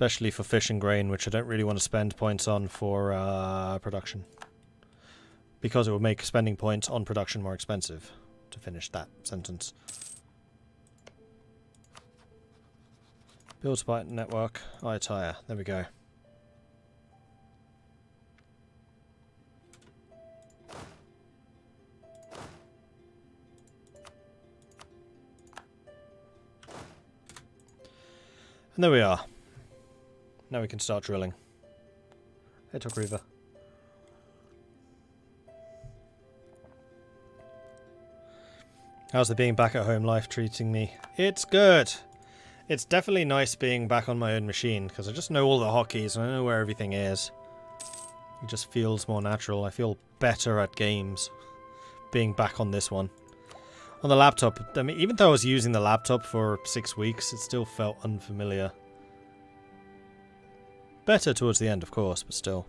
Especially for fish and grain, which I don't really want to spend points on for production. Because it would make spending points on production more expensive. To finish that sentence. Build spite network. Tire. There we go. And there we are. Now we can start drilling. Hey, Talk River. How's the being back at home life treating me? It's good! It's definitely nice being back on my own machine, because I just know all the hotkeys and I know where everything is. It just feels more natural. I feel better at games being back on this one. On the laptop, I mean, even though I was using the laptop for 6 weeks, it still felt unfamiliar. Better towards the end, of course, but still.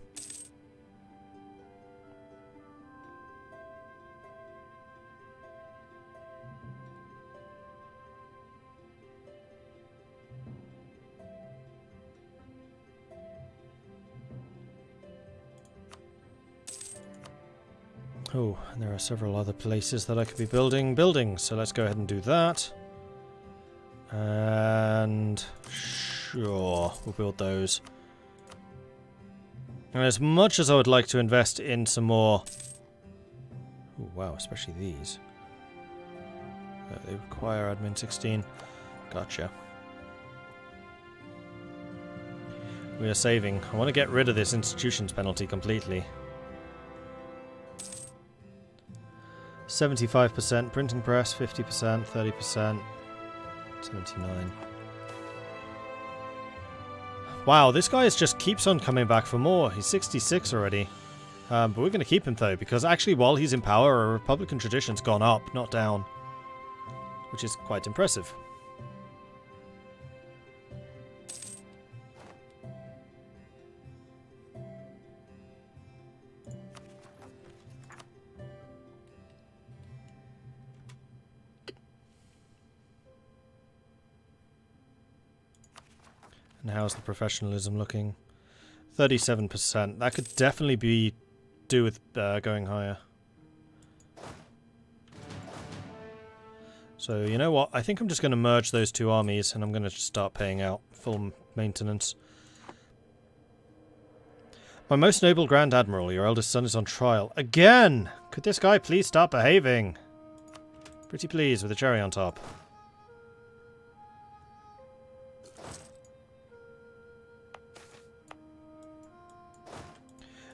Oh, and there are several other places that I could be building buildings, so let's go ahead and do that. And sure, we'll build those. And as much as I would like to invest in some more... Oh wow, especially these. They require admin 16. Gotcha. We are saving. I want to get rid of this institutions penalty completely. 75%, printing press, 50%, 30%, 79. Wow, this guy just keeps on coming back for more. He's 66 already. But we're going to keep him though, because actually while he's in power, our Republican tradition's gone up, not down. Which is quite impressive. And how's the professionalism looking? 37%. That could definitely be do with going higher. So, you know what? I think I'm just going to merge those two armies and I'm going to start paying out full maintenance. My most noble Grand Admiral, your eldest son is on trial. Again! Could this guy please start behaving? Pretty pleased with a cherry on top.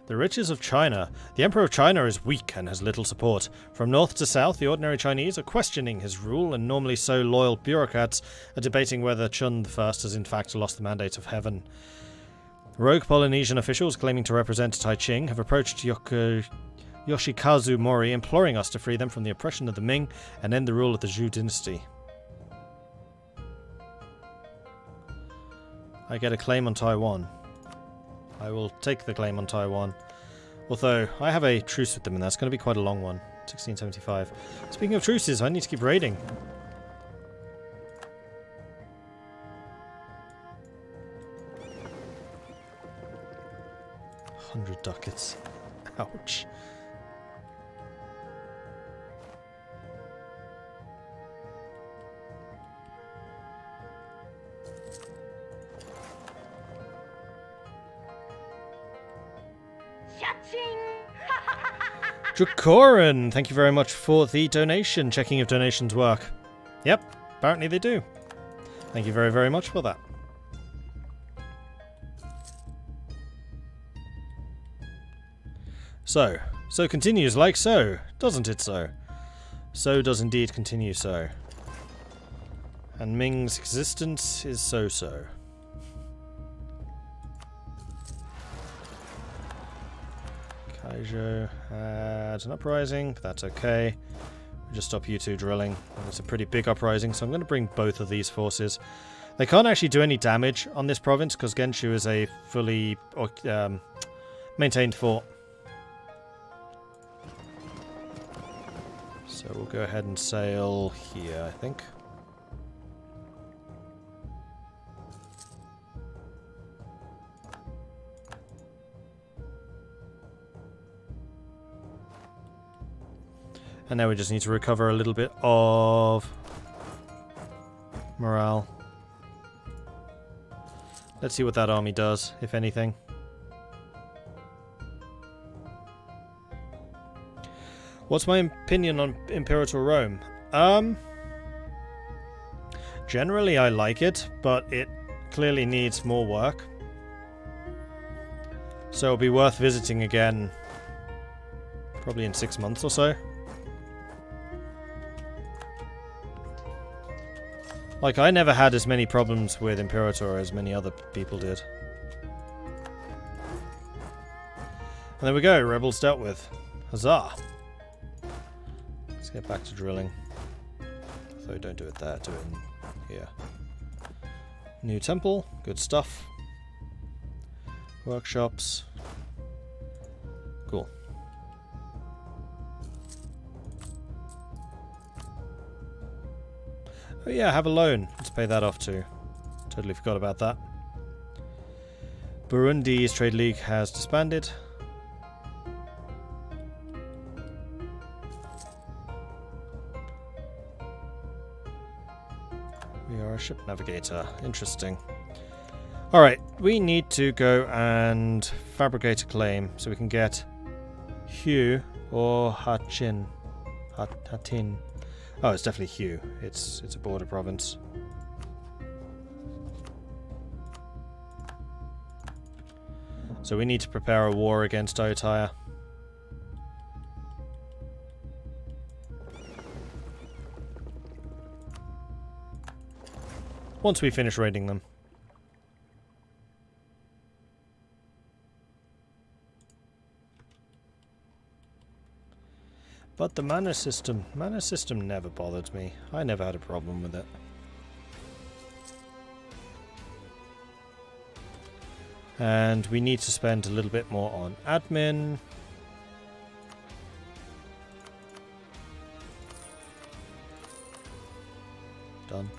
The riches of China. The Emperor of China is weak and has little support. From north to south, the ordinary Chinese are questioning his rule, and normally so loyal bureaucrats are debating whether Chun I has in fact lost the mandate of heaven. Rogue Polynesian officials claiming to represent Tai Ching have approached Yoshikazu Mori, imploring us to free them from the oppression of the Ming and end the rule of the Zhou dynasty. I get a claim on Taiwan. I will take the claim on Taiwan. Although, I have a truce with them and that's going to be quite a long one. 1675. Speaking of truces, I need to keep raiding. $100 ducats. Ouch. Dracoran, thank you very much for the donation. Checking if donations work. Yep, apparently they do. Thank you very, very much for that. So continues like so, doesn't it so? So does indeed continue so. And Ming's existence is so-so. Kaijo had an uprising, but that's okay. We'll just stop you two drilling. It's a pretty big uprising, so I'm going to bring both of these forces. They can't actually do any damage on this province because Genshu is a fully maintained fort. So we'll go ahead and sail here, I think. And now we just need to recover a little bit of morale. Let's see what that army does, if anything. What's my opinion on Imperator Rome? Generally I like it, but it clearly needs more work. So it'll be worth visiting again probably in 6 months or so. Like, I never had as many problems with Imperator as many other people did. And there we go, rebels dealt with. Huzzah! Let's get back to drilling. So don't do it there, do it in here. New temple, good stuff. Workshops. Cool. Oh yeah, have a loan. Let's pay that off too. Totally forgot about that. Burundi's trade league has disbanded. We are a ship navigator. Interesting. Alright, we need to go and fabricate a claim so we can get Hugh or Hatin. Hatin. Oh, it's definitely Hugh. It's a border province. So we need to prepare a war against Ayutthaya. Once we finish raiding them. But the mana system never bothered me. I never had a problem with it. And we need to spend a little bit more on admin. Done.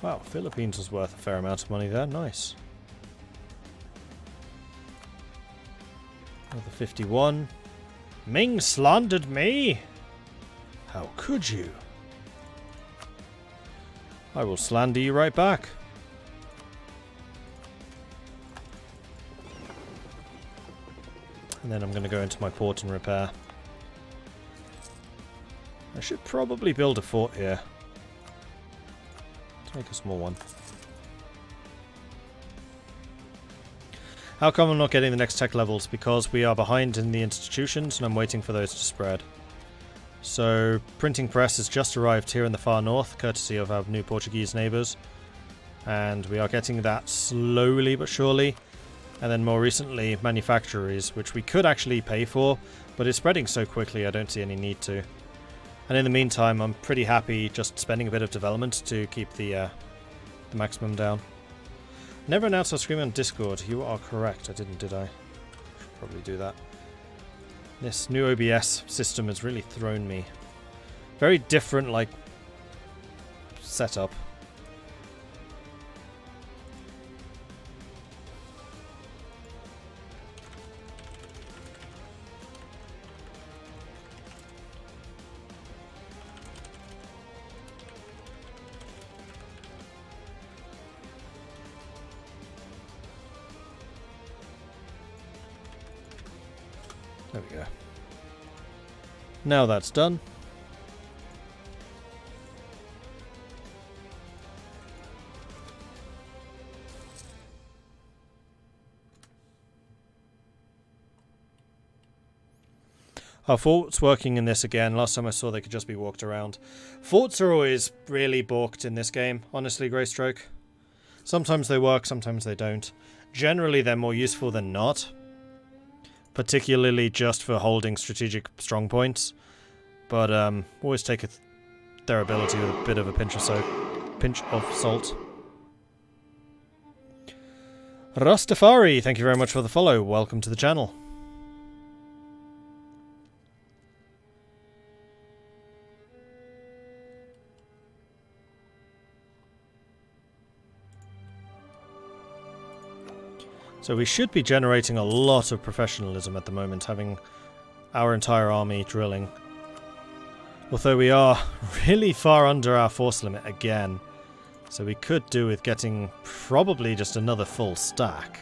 Wow, Philippines was worth a fair amount of money there. Nice. Another 51. Ming slandered me! How could you? I will slander you right back. And then I'm going to go into my port and repair. I should probably build a fort here. Let's make a small one. How come I'm not getting the next tech levels? Because we are behind in the institutions and I'm waiting for those to spread. So, printing press has just arrived here in the far north, courtesy of our new Portuguese neighbours. And we are getting that slowly but surely. And then more recently, manufactories, which we could actually pay for, but it's spreading so quickly I don't see any need to. And in the meantime, I'm pretty happy just spending a bit of development to keep the maximum down. Never announced our stream on Discord. You are correct. I didn't, did I? Should probably do that. This new OBS system has really thrown me. Very different, like, setup. There we go. Now that's done. Our fort's working in this again. Last time I saw they could just be walked around. Forts are always really balked in this game, honestly, Greystroke. Sometimes they work, sometimes they don't. Generally they're more useful than not. Particularly just for holding strategic strong points, but always take their ability with a bit of a pinch of salt. Rastafari, thank you very much for the follow. Welcome to the channel. So we should be generating a lot of professionalism at the moment, having our entire army drilling. Although we are really far under our force limit again. So we could do with getting probably just another full stack.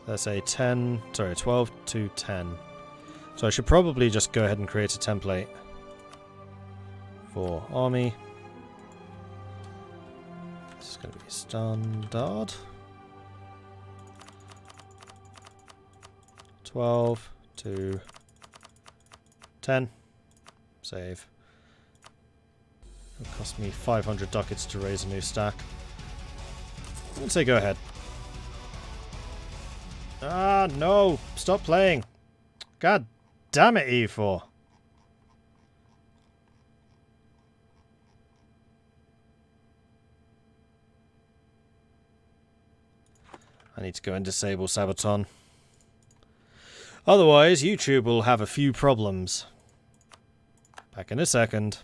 Let's say 12 to 10. So I should probably just go ahead and create a template for army. This is going to be standard. 12 to 10. Save. It'll cost me 500 ducats to raise a new stack. I'd say go ahead. Ah, no! Stop playing! God damn it, E4! I need to go and disable Sabaton. Otherwise, YouTube will have a few problems. Back in a second.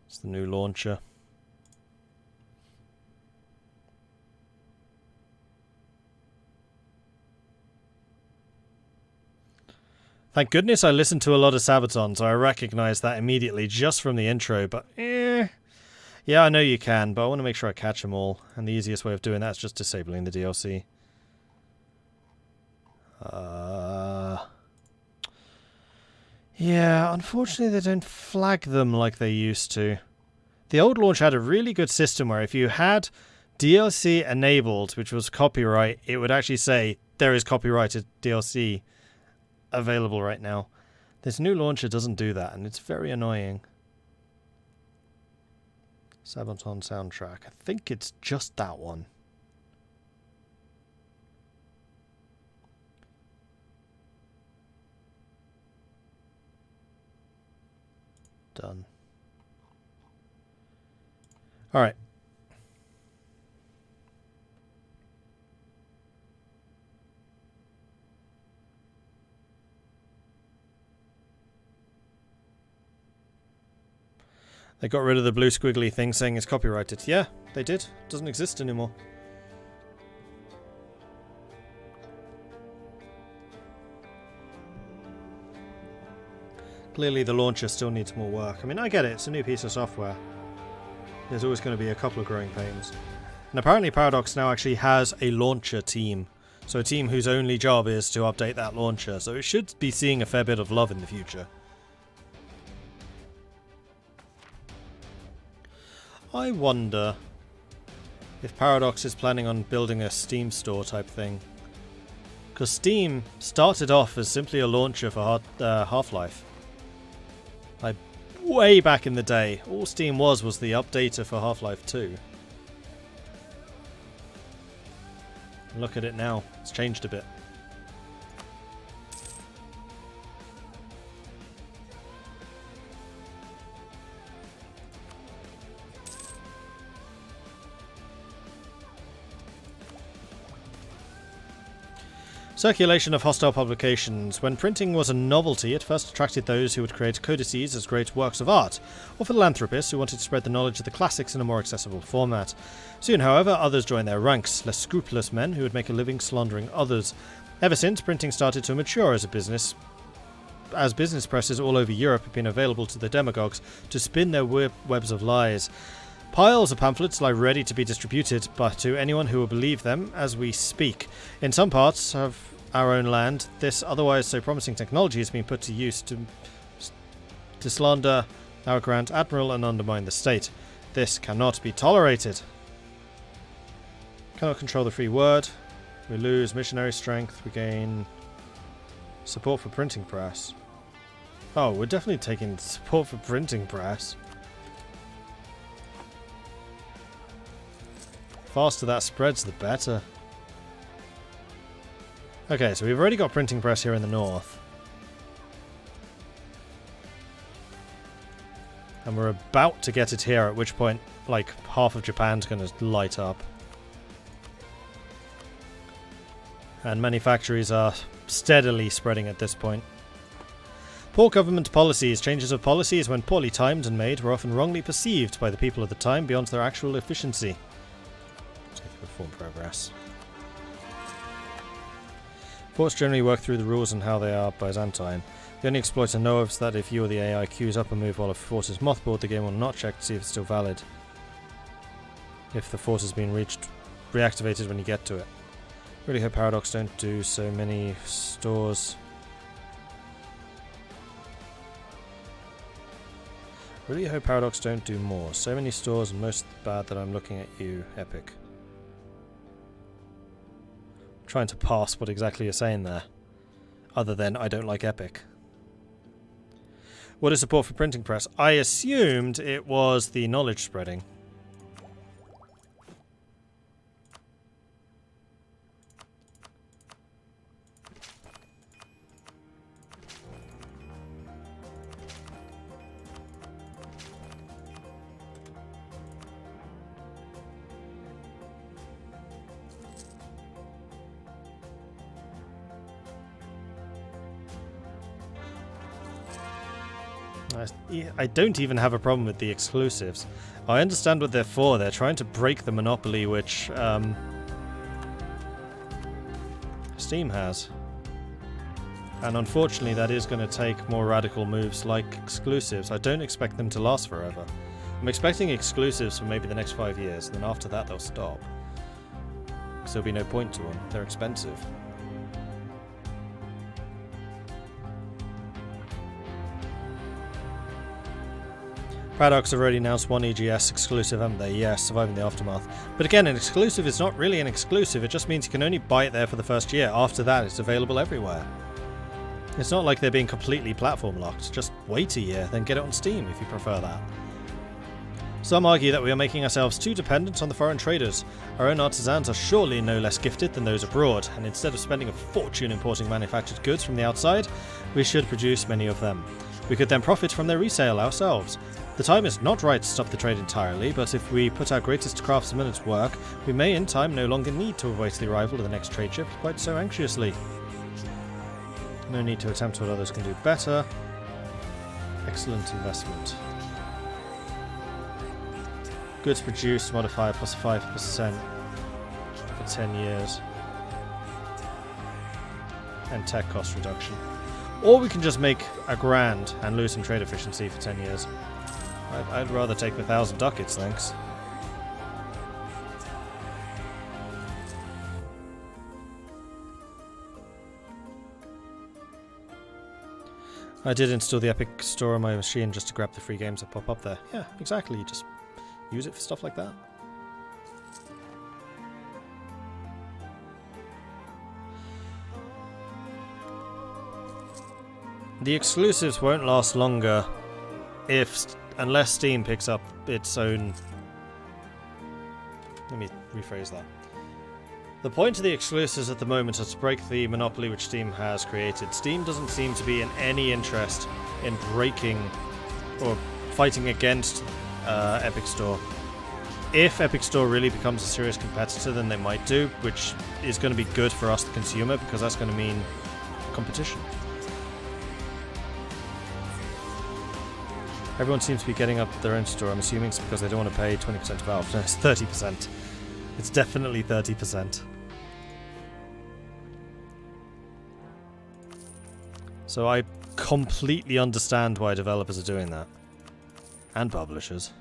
It's the new launcher. Thank goodness I listened to a lot of Sabaton, so I recognized that immediately just from the intro, but yeah, I know you can, but I want to make sure I catch them all, and the easiest way of doing that is just disabling the DLC. Yeah, unfortunately they don't flag them like they used to. The old launch had a really good system where if you had DLC enabled, which was copyright, it would actually say there is copyrighted DLC available right now. This new launcher doesn't do that, and it's very annoying. Sabaton soundtrack. I think it's just that one. Done. Alright. They got rid of the blue squiggly thing saying it's copyrighted. Yeah, they did. It doesn't exist anymore. Clearly the launcher still needs more work. I mean, I get it. It's a new piece of software. There's always going to be a couple of growing pains. And apparently Paradox now actually has a launcher team. So a team whose only job is to update that launcher. So it should be seeing a fair bit of love in the future. I wonder if Paradox is planning on building a Steam store type thing. Because Steam started off as simply a launcher for Half-Life. Like, way back in the day, all Steam was the updater for Half-Life 2. Look at it now, it's changed a bit. Circulation of hostile publications. When printing was a novelty, it first attracted those who would create codices as great works of art, or philanthropists who wanted to spread the knowledge of the classics in a more accessible format. Soon, however, others joined their ranks, less scrupulous men who would make a living slandering others. Ever since, printing started to mature as a business, as business presses all over Europe have been available to the demagogues to spin their webs of lies. Piles of pamphlets lie ready to be distributed but to anyone who will believe them as we speak. In some parts of our own land, this otherwise so promising technology has been put to use to slander our Grand Admiral and undermine the state. This cannot be tolerated. Cannot control the free word. We lose missionary strength. We gain support for printing press. Oh, we're definitely taking support for printing press. Faster that spreads, the better. Okay, so we've already got printing press here in the north. And we're about to get it here, at which point, like, half of Japan's going to light up. And many factories are steadily spreading at this point. Poor government policies. Changes of policies, when poorly timed and made, were often wrongly perceived by the people at the time beyond their actual efficiency. Take reform progress. Forts generally work through the rules and how they are Byzantine. The only exploit I know of is that if you or the AI queues up a move while a fort is mothballed, the game will not check to see if it's still valid. If the fort has been reactivated when you get to it. Really hope Paradox don't do so many stores. Really hope Paradox don't do more. So many stores and most bad that I'm looking at you, Epic. I'm trying to pass what exactly you're saying there. Other than I don't like Epic. What is support for printing press? I assumed it was the knowledge spreading. I don't even have a problem with the exclusives. I understand what they're for. They're trying to break the monopoly which Steam has. And unfortunately that is going to take more radical moves like exclusives. I don't expect them to last forever. I'm expecting exclusives for maybe the next 5 years, and then after that they'll stop. Because there'll be no point to them. They're expensive. Paradox have already announced one EGS exclusive, haven't they? Yes, Surviving the Aftermath. But again, an exclusive is not really an exclusive, it just means you can only buy it there for the first year. After that, it's available everywhere. It's not like they're being completely platform locked. Just wait a year, then get it on Steam if you prefer that. Some argue that we are making ourselves too dependent on the foreign traders. Our own artisans are surely no less gifted than those abroad, and instead of spending a fortune importing manufactured goods from the outside, we should produce many of them. We could then profit from their resale ourselves. The time is not right to stop the trade entirely, but if we put our greatest craftsmen at work, we may in time no longer need to await the arrival of the next trade ship quite so anxiously. No need to attempt what others can do better. Excellent investment. Goods produced modifier plus 5% for 10 years. And tech cost reduction. Or we can just make a grand and lose some trade efficiency for 10 years. I'd rather take the 1,000 ducats, thanks. I did install the Epic Store on my machine just to grab the free games that pop up there. Yeah, exactly. You just use it for stuff like that. The exclusives won't last longer unless Steam picks up its own... Let me rephrase that. The point of the exclusives at the moment is to break the monopoly which Steam has created. Steam doesn't seem to be in any interest in breaking or fighting against Epic Store. If Epic Store really becomes a serious competitor, then they might do, which is going to be good for us, the consumer, because that's going to mean competition. Everyone seems to be getting up their own store. I'm assuming it's because they don't want to pay 20% to Valve. No, it's 30%. It's definitely 30%. So I completely understand why developers are doing that. And publishers.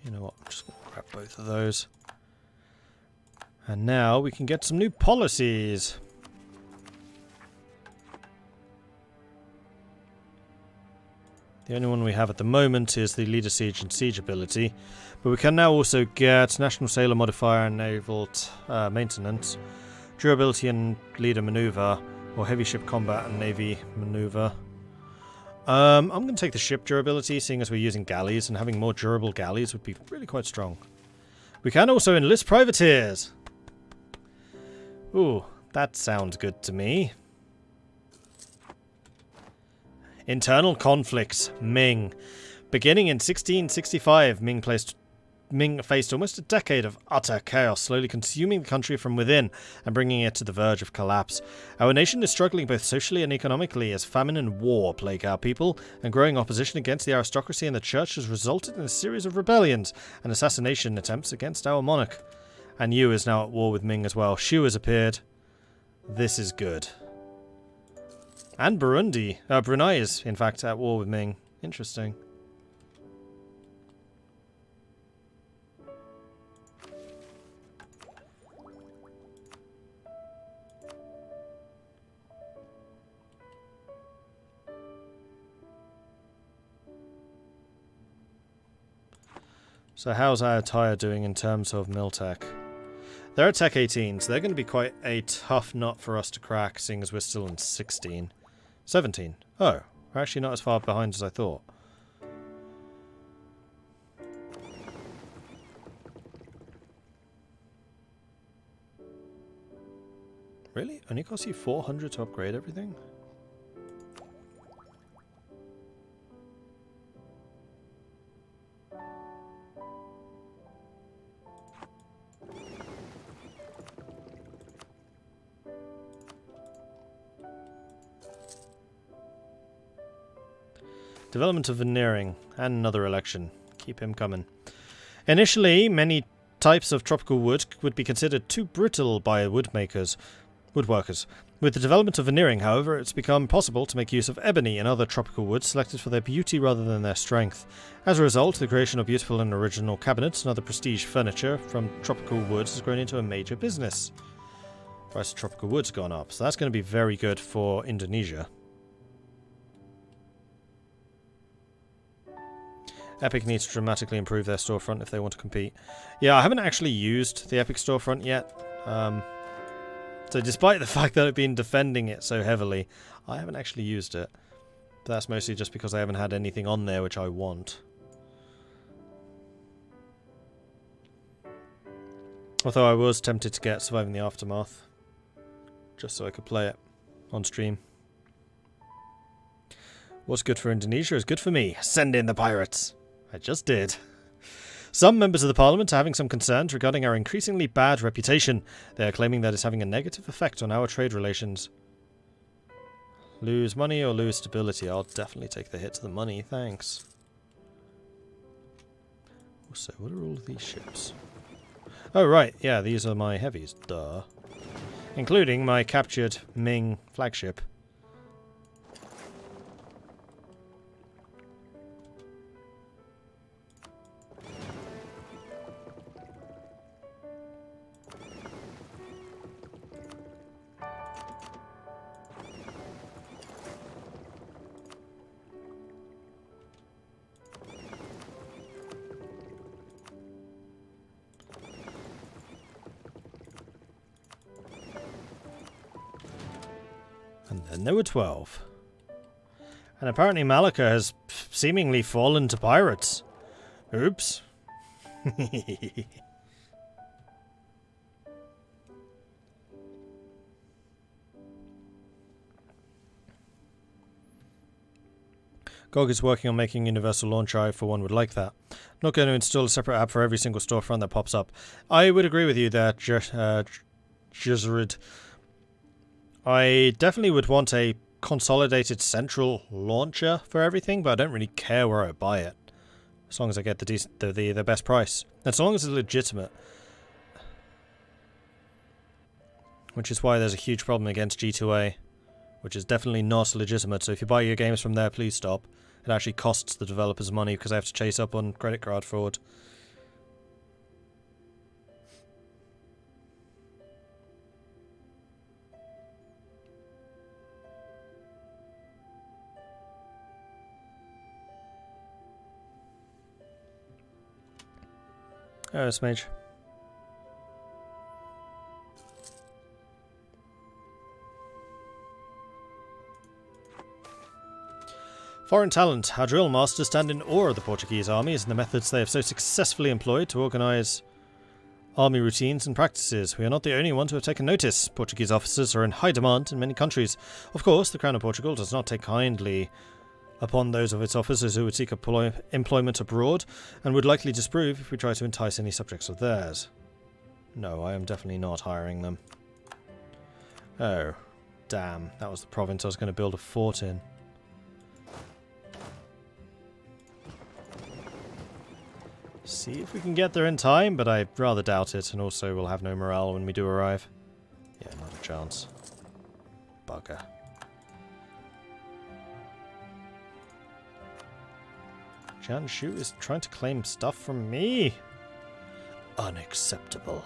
You know what? I'm just going to grab both of those. And now we can get some new policies. The only one we have at the moment is the Leader Siege and Siege ability. But we can now also get National Sailor Modifier and Naval Maintenance, Durability and Leader Maneuver, or Heavy Ship Combat and Navy Maneuver. I'm going to take the ship durability, seeing as we're using galleys, and having more durable galleys would be really quite strong. We can also enlist privateers! Ooh, that sounds good to me. Internal conflicts. Ming. Beginning in 1665, Ming placed Ming faced almost a decade of utter chaos, slowly consuming the country from within and bringing it to the verge of collapse. Our nation is struggling both socially and economically as famine and war plague our people, and growing opposition against the aristocracy and the church has resulted in a series of rebellions and assassination attempts against our monarch. And Yu is now at war with Ming as well. Shu has appeared. This is good. And Brunei is, in fact, at war with Ming. Interesting. So how's our attire doing in terms of Miltech? They're at Tech 18, so they're going to be quite a tough nut for us to crack, seeing as we're still in 16. 17. Oh, we're actually not as far behind as I thought. Really? Only costs you 400 to upgrade everything? Development of veneering, and another election. Keep him coming. Initially, many types of tropical wood would be considered too brittle by woodworkers. With the development of veneering, however, it's become possible to make use of ebony and other tropical woods selected for their beauty rather than their strength. As a result, the creation of beautiful and original cabinets and other prestige furniture from tropical woods has grown into a major business. Price of tropical wood's gone up, so that's going to be very good for Indonesia. Epic needs to dramatically improve their storefront if they want to compete. Yeah, I haven't actually used the Epic storefront yet. So despite the fact that I've been defending it so heavily, I haven't actually used it. But that's mostly just because I haven't had anything on there which I want. Although I was tempted to get Surviving the Aftermath. Just so I could play it on stream. What's good for Indonesia is good for me. Send in the pirates! I just did. Some members of the parliament are having some concerns regarding our increasingly bad reputation. They are claiming that it's having a negative effect on our trade relations. Lose money or lose stability? I'll definitely take the hit to the money, thanks. Also, what are all of these ships? Oh right, yeah, these are my heavies, duh. Including my captured Ming flagship. And then there were 12. And apparently Malacca has seemingly fallen to pirates. Oops. GOG is working on making Universal Launch. I, for one, would like that. I'm not going to install a separate app for every single storefront that pops up. I would agree with you there, Jizrid. I definitely would want a consolidated central launcher for everything, but I don't really care where I buy it. As long as I get the best price. As long as it's legitimate. Which is why there's a huge problem against G2A. Which is definitely not legitimate, so if you buy your games from there, please stop. It actually costs the developers money because they have to chase up on credit card fraud. Oh, Smage. Foreign talent. Our drill masters stand in awe of the Portuguese armies and the methods they have so successfully employed to organise army routines and practices. We are not the only ones who have taken notice. Portuguese officers are in high demand in many countries. Of course, the Crown of Portugal does not take kindly upon those of its officers who would seek employment abroad, and would likely disapprove if we try to entice any subjects of theirs. No, I am definitely not hiring them. Oh, damn. That was the province I was going to build a fort in. See if we can get there in time, but I rather doubt it, and also we'll have no morale when we do arrive. Yeah, not a chance. Bugger. Jianshu is trying to claim stuff from me. Unacceptable.